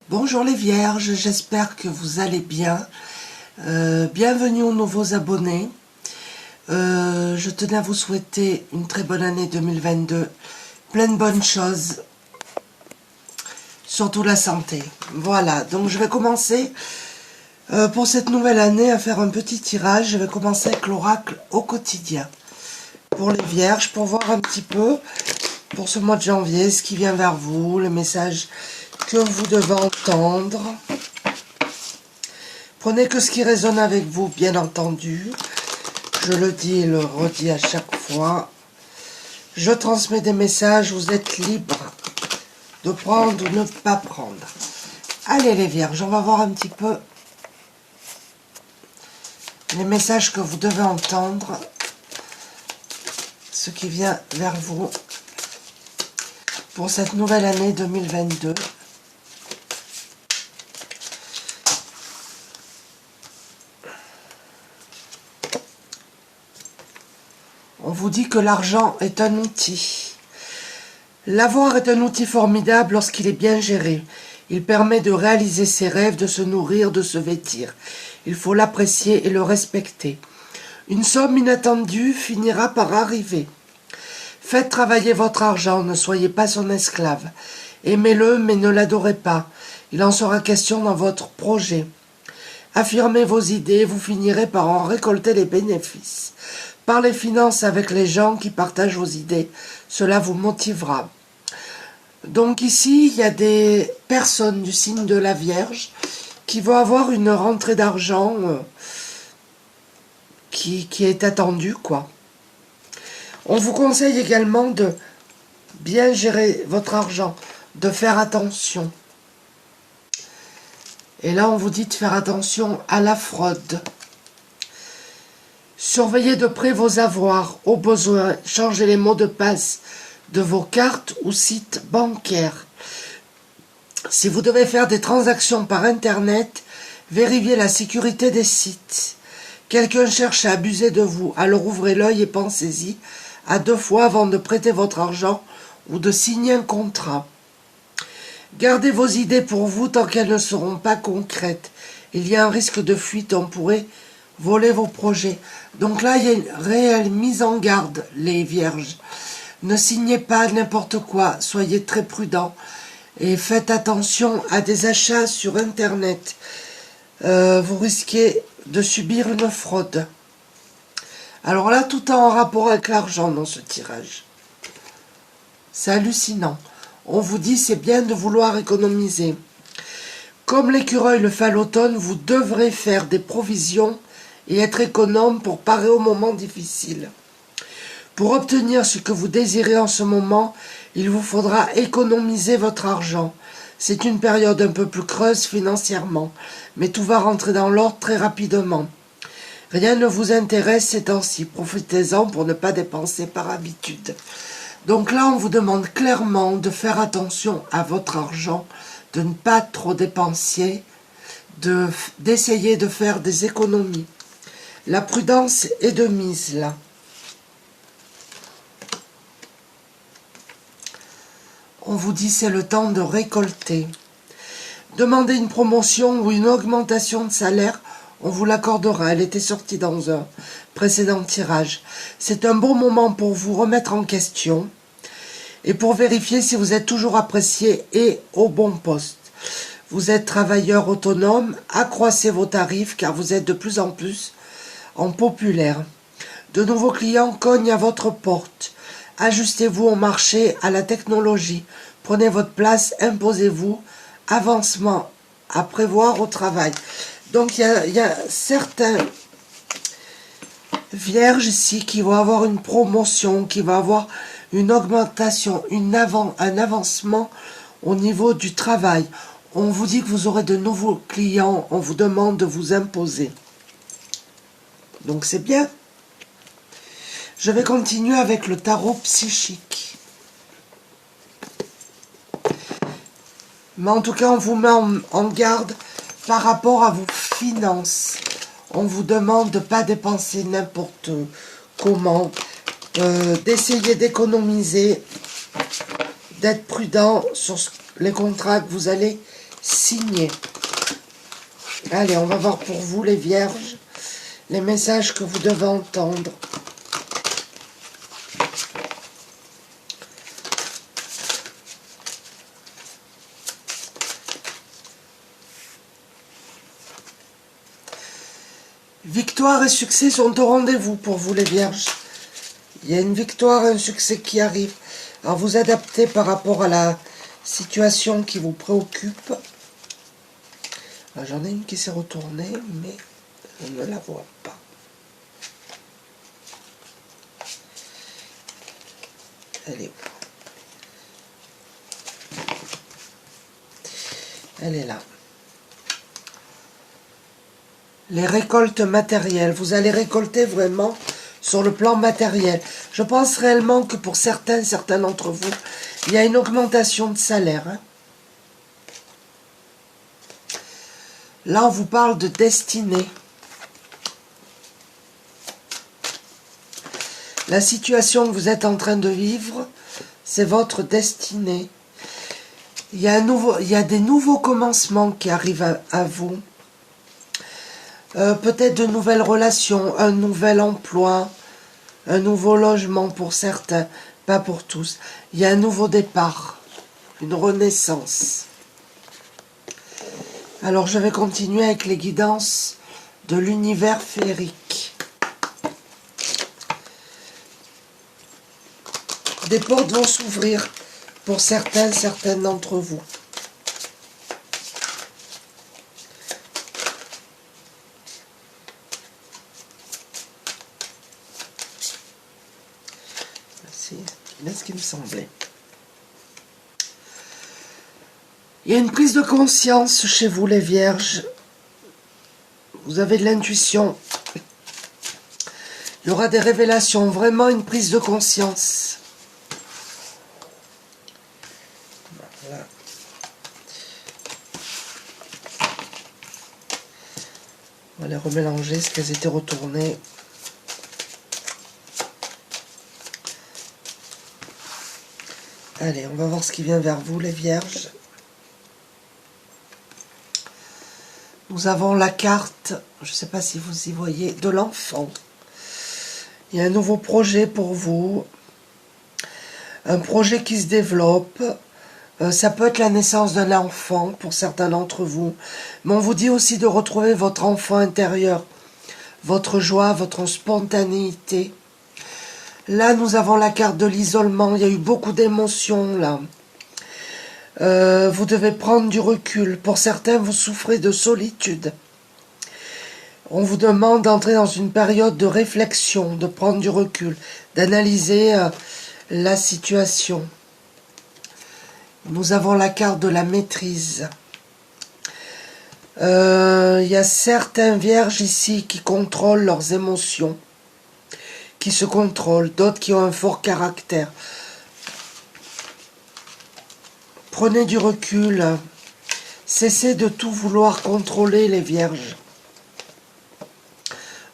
Bonjour les vierges, j'espère que vous allez bien. Bienvenue aux nouveaux abonnés. Je tenais à vous souhaiter une très bonne année 2022. Plein de bonnes choses. Surtout la santé. Voilà, donc je vais commencer pour cette nouvelle année à faire un petit tirage. Je vais commencer avec l'oracle au quotidien. Pour les vierges, pour voir un petit peu, pour ce mois de janvier, ce qui vient vers vous, les messages que vous devez entendre. Prenez que ce qui résonne avec vous, bien entendu. Je le dis et le redis à chaque fois. Je transmets des messages, vous êtes libres de prendre ou ne pas prendre. Allez les vierges, on va voir un petit peu les messages que vous devez entendre. Ce qui vient vers vous pour cette nouvelle année 2022. On vous dit que l'argent est un outil. L'avoir est un outil formidable lorsqu'il est bien géré. Il permet de réaliser ses rêves, de se nourrir, de se vêtir. Il faut l'apprécier et le respecter. Une somme inattendue finira par arriver. Faites travailler votre argent, ne soyez pas son esclave. Aimez-le, mais ne l'adorez pas. Il en sera question dans votre projet. Affirmez vos idées, vous finirez par en récolter les bénéfices. Parlez finances avec les gens qui partagent vos idées. Cela vous motivera. Donc ici, il y a des personnes du signe de la Vierge qui vont avoir une rentrée d'argent qui est attendue, quoi. On vous conseille également de bien gérer votre argent, de faire attention. Et là, on vous dit de faire attention à la fraude. Surveillez de près vos avoirs. Au besoin, changez les mots de passe de vos cartes ou sites bancaires. Si vous devez faire des transactions par Internet, vérifiez la sécurité des sites. Quelqu'un cherche à abuser de vous, alors ouvrez l'œil et pensez-y à 2 fois avant de prêter votre argent ou de signer un contrat. Gardez vos idées pour vous tant qu'elles ne seront pas concrètes. Il y a un risque de fuite, on pourrait voler vos projets. Donc là, il y a une réelle mise en garde, les vierges. Ne signez pas n'importe quoi, soyez très prudents et faites attention à des achats sur Internet. Vous risquez de subir une fraude. Alors là, tout est en rapport avec l'argent dans ce tirage. C'est hallucinant. On vous dit c'est bien de vouloir économiser. Comme l'écureuil le fait à l'automne, vous devrez faire des provisions et être économe pour parer aux moments difficiles. Pour obtenir ce que vous désirez en ce moment, il vous faudra économiser votre argent. C'est une période un peu plus creuse financièrement, mais tout va rentrer dans l'ordre très rapidement. Rien ne vous intéresse ces temps-ci, profitez-en pour ne pas dépenser par habitude. Donc là, on vous demande clairement de faire attention à votre argent, de ne pas trop dépenser, d'essayer de faire des économies. La prudence est de mise là. On vous dit c'est le temps de récolter. Demandez une promotion ou une augmentation de salaire, on vous l'accordera. Elle était sortie dans un précédent tirage. C'est un bon moment pour vous remettre en question et pour vérifier si vous êtes toujours apprécié et au bon poste. Vous êtes travailleur autonome, accroissez vos tarifs car vous êtes de plus en plus en populaire. De nouveaux clients cognent à votre porte. Ajustez-vous au marché, à la technologie. Prenez votre place, imposez-vous. Avancement à prévoir au travail. Donc il y a certains vierges ici qui vont avoir une promotion, qui vont avoir une augmentation, un avancement au niveau du travail. On vous dit que vous aurez de nouveaux clients, on vous demande de vous imposer. Donc c'est bien. Je vais continuer avec le tarot psychique. Mais en tout cas, on vous met en garde par rapport à vos finances. On vous demande de ne pas dépenser n'importe comment, d'essayer d'économiser, d'être prudent sur les contrats que vous allez signé. Allez, on va voir pour vous les vierges, les messages que vous devez entendre. Victoire et succès sont au rendez-vous pour vous les vierges. Il y a une victoire et un succès qui arrivent. Alors vous adaptez par rapport à la situation qui vous préoccupe. J'en ai une qui s'est retournée, mais je ne la vois pas. Elle est où? Elle est là. Les récoltes matérielles. Vous allez récolter vraiment sur le plan matériel. Je pense réellement que pour certains d'entre vous, il y a une augmentation de salaire. Hein. Là, on vous parle de destinée. La situation que vous êtes en train de vivre, c'est votre destinée. Il y a des nouveaux commencements qui arrivent à vous. Peut-être de nouvelles relations, un nouvel emploi, un nouveau logement pour certains, pas pour tous. Il y a un nouveau départ, une renaissance. Alors je vais continuer avec les guidances de l'univers féerique. Des portes vont s'ouvrir pour certaines d'entre vous. C'est bien ce qui me semblait. Il y a une prise de conscience chez vous les vierges. Vous avez de l'intuition. Il y aura des révélations, vraiment une prise de conscience. Voilà. On va les remélanger, parce qu'elles étaient retournées. Allez, on va voir ce qui vient vers vous les vierges. Nous avons la carte, je ne sais pas si vous y voyez, de l'enfant. Il y a un nouveau projet pour vous. Un projet qui se développe. Ça peut être la naissance d'un enfant pour certains d'entre vous. Mais on vous dit aussi de retrouver votre enfant intérieur. Votre joie, votre spontanéité. Là, nous avons la carte de l'isolement. Il y a eu beaucoup d'émotions là. Vous devez prendre du recul. Pour certains, vous souffrez de solitude. On vous demande d'entrer dans une période de réflexion, de prendre du recul, d'analyser la situation. Nous avons la carte de la maîtrise. Il y a certains vierges ici qui contrôlent leurs émotions, qui se contrôlent, d'autres qui ont un fort caractère. Prenez du recul, cessez de tout vouloir contrôler les vierges.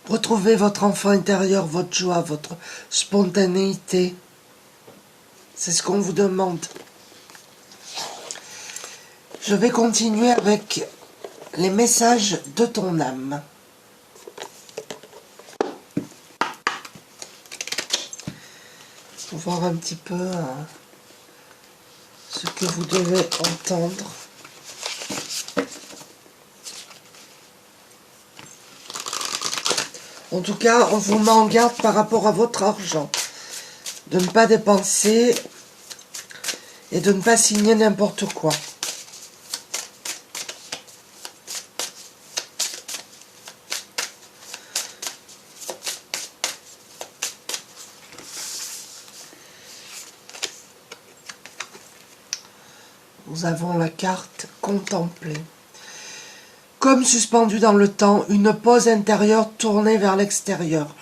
Retrouvez votre enfant intérieur, votre joie, votre spontanéité. C'est ce qu'on vous demande. Je vais continuer avec les messages de ton âme. Pour voir un petit peu ce que vous devez entendre. En tout cas, on vous met en garde par rapport à votre argent. De ne pas dépenser et de ne pas signer n'importe quoi. Nous avons la carte contempler. Comme suspendu dans le temps, une pause intérieure tournée vers l'extérieur.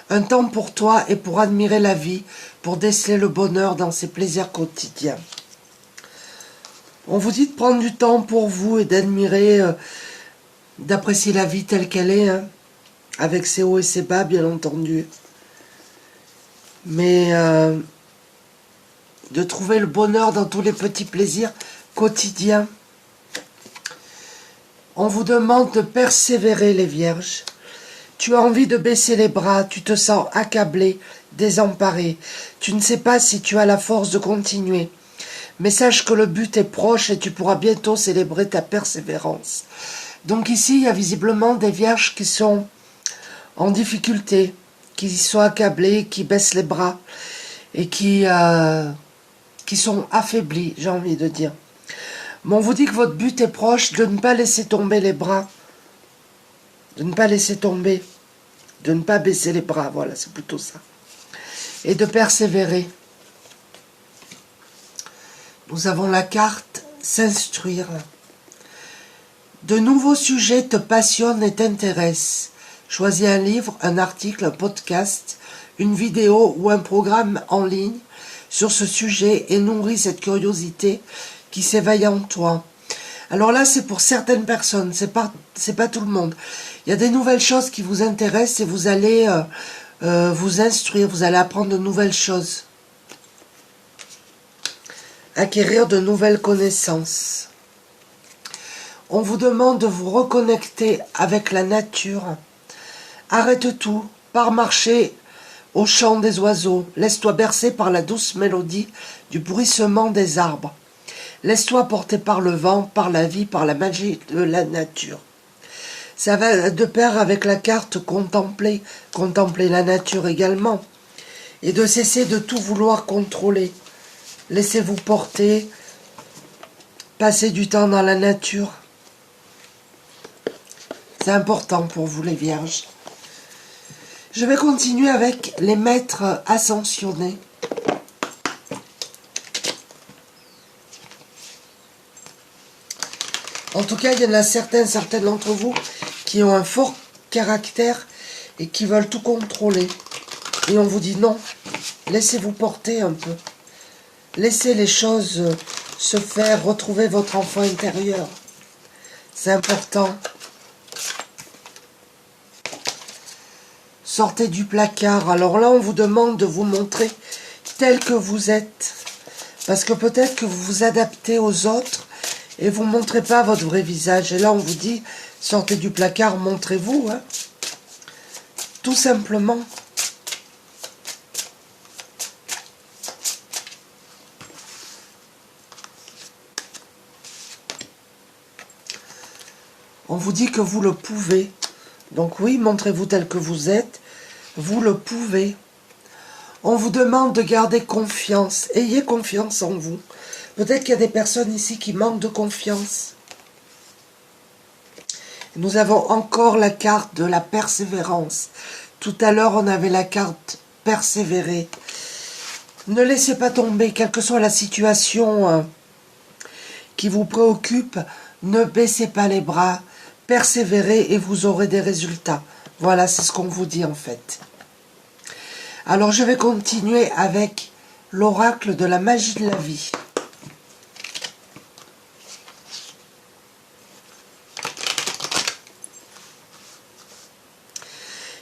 Un temps pour toi et pour admirer la vie, pour déceler le bonheur dans ses plaisirs quotidiens. On vous dit de prendre du temps pour vous et d'admirer, d'apprécier la vie telle qu'elle est, hein, avec ses hauts et ses bas, bien entendu. Mais de trouver le bonheur dans tous les petits plaisirs quotidiens. On vous demande de persévérer, les vierges. Tu as envie de baisser les bras, tu te sens accablé, désemparé. Tu ne sais pas si tu as la force de continuer. Mais sache que le but est proche et tu pourras bientôt célébrer ta persévérance. Donc ici, il y a visiblement des vierges qui sont en difficulté, qui sont accablées, qui baissent les bras et qui sont affaiblis, j'ai envie de dire. Mais on vous dit que votre but est proche, de ne pas laisser tomber les bras, de ne pas laisser tomber, de ne pas baisser les bras, voilà, c'est plutôt ça. Et de persévérer. Nous avons la carte s'instruire. De nouveaux sujets te passionnent et t'intéressent. Choisis un livre, un article, un podcast, une vidéo ou un programme en ligne sur ce sujet et nourris cette curiosité qui s'éveille en toi. Alors là, c'est pour certaines personnes, c'est pas tout le monde. Il y a des nouvelles choses qui vous intéressent et vous allez vous instruire, vous allez apprendre de nouvelles choses. Acquérir de nouvelles connaissances. On vous demande de vous reconnecter avec la nature. Arrête tout, pars marcher au chant des oiseaux. Laisse-toi bercer par la douce mélodie du bruissement des arbres. Laisse-toi porter par le vent, par la vie, par la magie de la nature. Ça va de pair avec la carte contempler la nature également. Et de cesser de tout vouloir contrôler. Laissez-vous porter, passez du temps dans la nature. C'est important pour vous, les vierges. Je vais continuer avec les maîtres ascensionnés. En tout cas, il y en a certaines d'entre vous qui ont un fort caractère et qui veulent tout contrôler. Et on vous dit non, laissez-vous porter un peu. Laissez les choses se faire, retrouvez votre enfant intérieur. C'est important. Sortez du placard. Alors là, on vous demande de vous montrer tel que vous êtes. Parce que peut-être que vous vous adaptez aux autres et vous ne montrez pas votre vrai visage. Et là, on vous dit, sortez du placard, montrez-vous. Hein. Tout simplement. On vous dit que vous le pouvez. Donc oui, montrez-vous tel que vous êtes. Vous le pouvez. On vous demande de garder confiance. Ayez confiance en vous. Peut-être qu'il y a des personnes ici qui manquent de confiance. Nous avons encore la carte de la persévérance. Tout à l'heure, on avait la carte persévérer. Ne laissez pas tomber, quelle que soit la situation qui vous préoccupe. Ne baissez pas les bras. Persévérez et vous aurez des résultats. Voilà, c'est ce qu'on vous dit en fait. Alors, je vais continuer avec l'oracle de la magie de la vie.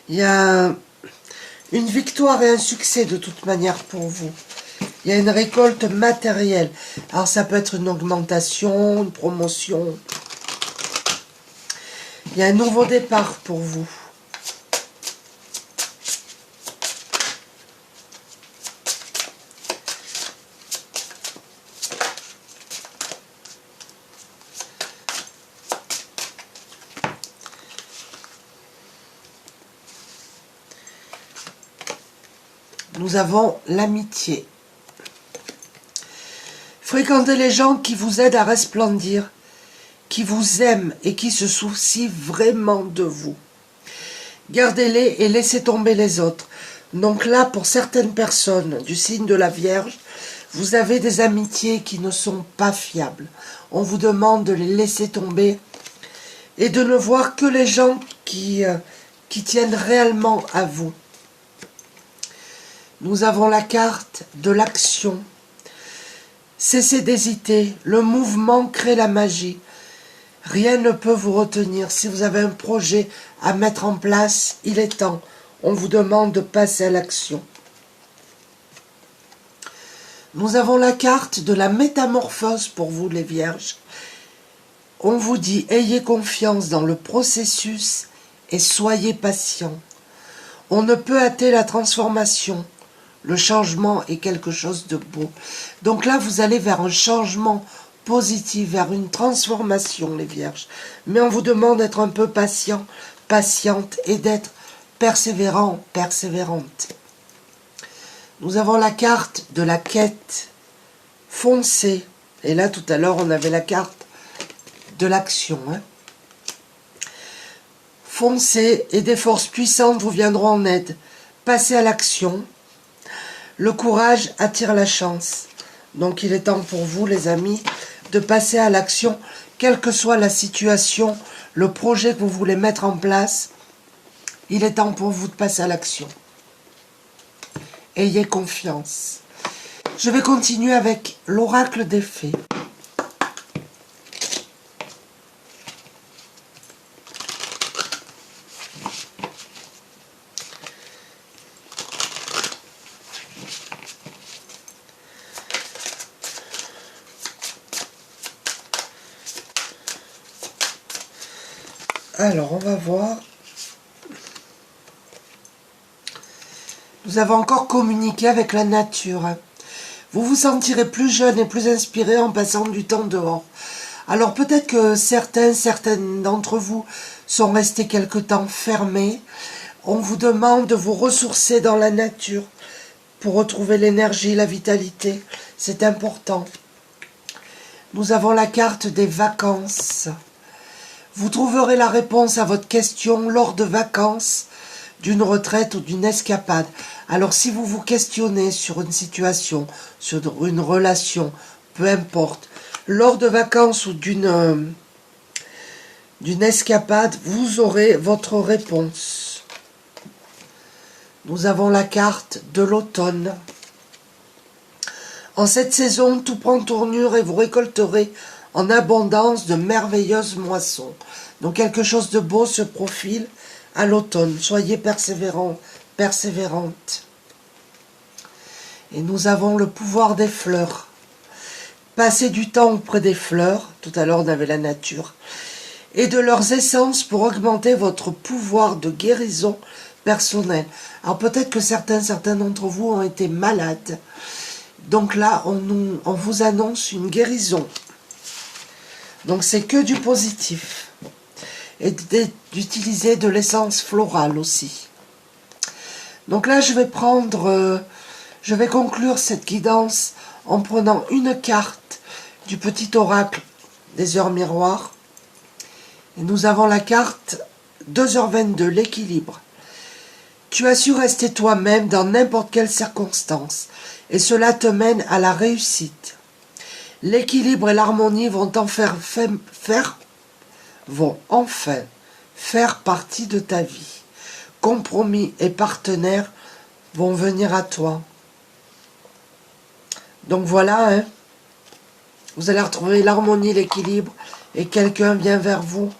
Il y a une victoire et un succès de toute manière pour vous. Il y a une récolte matérielle. Alors, ça peut être une augmentation, une promotion. Il y a un nouveau départ pour vous. Nous avons l'amitié. Fréquentez les gens qui vous aident à resplendir, qui vous aiment et qui se soucient vraiment de vous. Gardez-les et laissez tomber les autres. Donc là, pour certaines personnes du signe de la Vierge, vous avez des amitiés qui ne sont pas fiables. On vous demande de les laisser tomber et de ne voir que les gens qui tiennent réellement à vous. Nous avons la carte de l'action. Cessez d'hésiter, le mouvement crée la magie. Rien ne peut vous retenir. Si vous avez un projet à mettre en place, il est temps. On vous demande de passer à l'action. Nous avons la carte de la métamorphose pour vous, les vierges. On vous dit, ayez confiance dans le processus et soyez patient. On ne peut hâter la transformation. Le changement est quelque chose de beau. Donc là, vous allez vers un changement positif, vers une transformation, les vierges. Mais on vous demande d'être un peu patient, patiente et d'être persévérant, persévérante. Nous avons la carte de la quête. Foncez. Et là, tout à l'heure, on avait la carte de l'action. Foncez et des forces puissantes vous viendront en aide. Passez à l'action. Le courage attire la chance. Donc il est temps pour vous, les amis, de passer à l'action, quelle que soit la situation, le projet que vous voulez mettre en place. Il est temps pour vous de passer à l'action. Ayez confiance. Je vais continuer avec l'oracle des fées. Alors, on va voir. Nous avons encore communiqué avec la nature. Vous vous sentirez plus jeune et plus inspiré en passant du temps dehors. Alors peut-être que certaines d'entre vous sont restés quelque temps fermés. On vous demande de vous ressourcer dans la nature pour retrouver l'énergie, la vitalité. C'est important. Nous avons la carte des vacances. Vous trouverez la réponse à votre question lors de vacances, d'une retraite ou d'une escapade. Alors si vous vous questionnez sur une situation, sur une relation, peu importe, lors de vacances ou d'une escapade, vous aurez votre réponse. Nous avons la carte de l'automne. En cette saison, tout prend tournure et vous récolterez en abondance de merveilleuses moissons. Donc quelque chose de beau se profile à l'automne. Soyez persévérants, persévérantes. Et nous avons le pouvoir des fleurs. Passez du temps auprès des fleurs, tout à l'heure on avait la nature, et de leurs essences pour augmenter votre pouvoir de guérison personnelle. Alors peut-être que certains d'entre vous ont été malades. Donc là, on vous annonce une guérison. Donc c'est que du positif. Et d'utiliser de l'essence florale aussi. Donc là, je vais conclure cette guidance en prenant une carte du petit oracle des heures miroirs. Et nous avons la carte 2h22, l'équilibre. Tu as su rester toi-même dans n'importe quelle circonstance, et cela te mène à la réussite. L'équilibre et l'harmonie vont enfin faire partie de ta vie. Compromis et partenaires vont venir à toi. Donc voilà, vous allez retrouver l'harmonie, l'équilibre, et quelqu'un vient vers vous.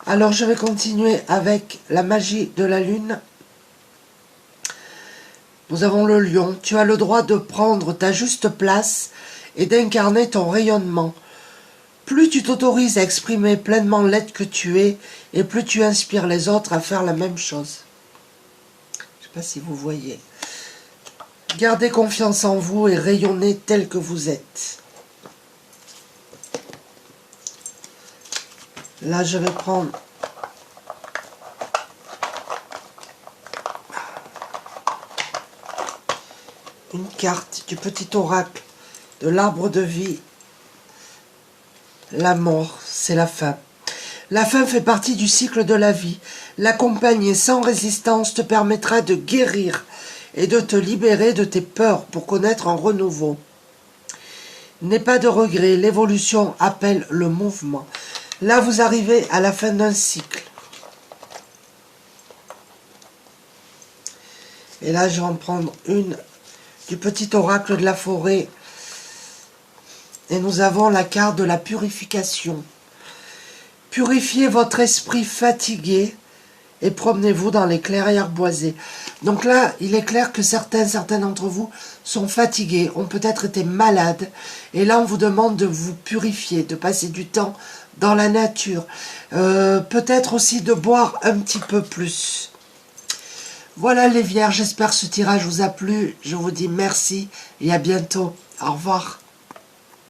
Alors je vais continuer avec la magie de la lune. Nous avons le lion. Tu as le droit de prendre ta juste place et d'incarner ton rayonnement. Plus tu t'autorises à exprimer pleinement l'être que tu es, et plus tu inspires les autres à faire la même chose. Je ne sais pas si vous voyez. Gardez confiance en vous et rayonnez tel que vous êtes. Là, je vais prendre une carte du petit oracle de l'arbre de vie. La mort, c'est la fin. La fin fait partie du cycle de la vie. L'accompagner sans résistance te permettra de guérir et de te libérer de tes peurs pour connaître un renouveau. N'aie pas de regret, l'évolution appelle le mouvement. Là, vous arrivez à la fin d'un cycle. Et là, je vais en prendre une du petit oracle de la forêt. Et nous avons la carte de la purification. Purifiez votre esprit fatigué et promenez-vous dans les clairières boisées. Donc là, il est clair que certains d'entre vous sont fatigués, ont peut-être été malades. Et là, on vous demande de vous purifier, de passer du temps dans la nature. Peut-être aussi de boire un petit peu plus. Voilà les vierges, j'espère que ce tirage vous a plu. Je vous dis merci et à bientôt. Au revoir.